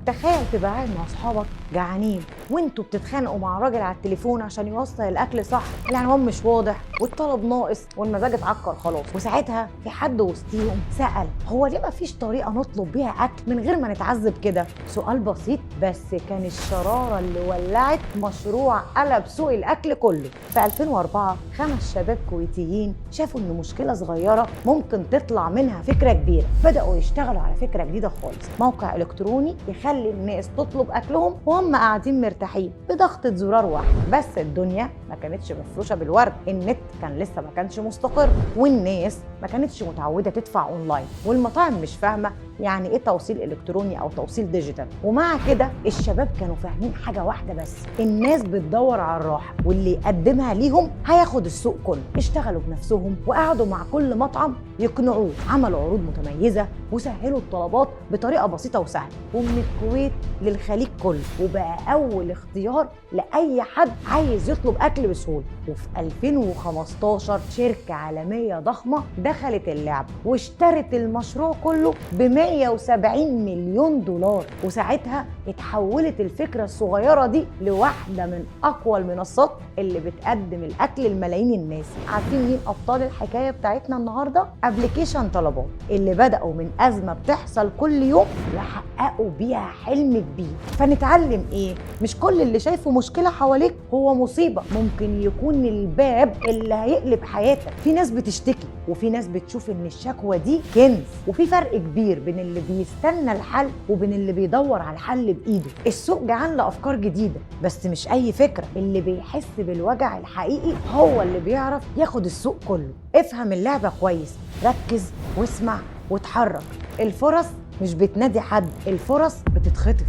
تخيل تبقى قاعد مع اصحابك جعانين وانتوا بتتخانقوا مع راجل على التليفون عشان يوصل الاكل صح، العنوان مش واضح والطلب ناقص والمزاج اتعكر خلاص، وساعتها في حد وسطيهم سأل هو ليه مفيش طريقه نطلب بيها اكل من غير ما نتعذب كده؟ سؤال بسيط بس كان الشراره اللي ولعت مشروع قلب سوق الاكل كله. في 2004 5 شباب كويتيين شافوا ان مشكله صغيره ممكن تطلع منها فكره كبيره، بداوا يشتغلوا على فكره جديده خالص، موقع الكتروني يخلي الناس تطلب اكلهم وهم قاعدين مرتاحين بضغطه زرار واحد. بس الدنيا ما كانتش مفروشه بالورد، النت كان لسه ما كانش مستقر، والناس ما كانتش متعوده تدفع اونلاين، والمطاعم مش فاهمه يعني ايه توصيل الكتروني او توصيل ديجيتال. ومع كده الشباب كانوا فاهمين حاجه واحده بس، الناس بتدور على الراحه واللي يقدمها ليهم هياخد السوق كله. اشتغلوا بنفسهم وقعدوا مع كل مطعم يقنعوه، عملوا عروض متميزه وسهلوا الطلبات بطريقه بسيطه وسهله، ومن الكويت للخليج كله، وبقى اول اختيار لاي حد عايز يطلب اكل بسهوله. وفي 2015 شركه عالميه ضخمه دخلت اللعب واشترت المشروع كله ب 170 مليون دولار، وساعتها اتحولت الفكره الصغيره دي لواحده من اقوى المنصات اللي بتقدم الاكل لملايين الناس. عارفين مين ابطال الحكايه بتاعتنا النهارده؟ ابلكيشن طلبات اللي بداوا من ازمه بتحصل كل يوم وحققوا بيها حلم كبير. فنتعلم ايه؟ مش كل اللي شايفه مشكله حواليك هو مصيبه، ممكن يكون الباب اللي هيقلب حياتك. في ناس بتشتكي وفي ناس بتشوف ان الشكوى دي كنز، وفي فرق كبير بين اللي بيستنى الحل وبين اللي بيدور على الحل بايده. السوق جعان لافكار جديده، بس مش اي فكره، اللي بيحس بالوجع الحقيقي هو اللي بيعرف ياخد السوق كله. افهم اللعبه كويس، ركز واسمع واتحرك. الفرص مش بتنادي حد، الفرص بتتخطف.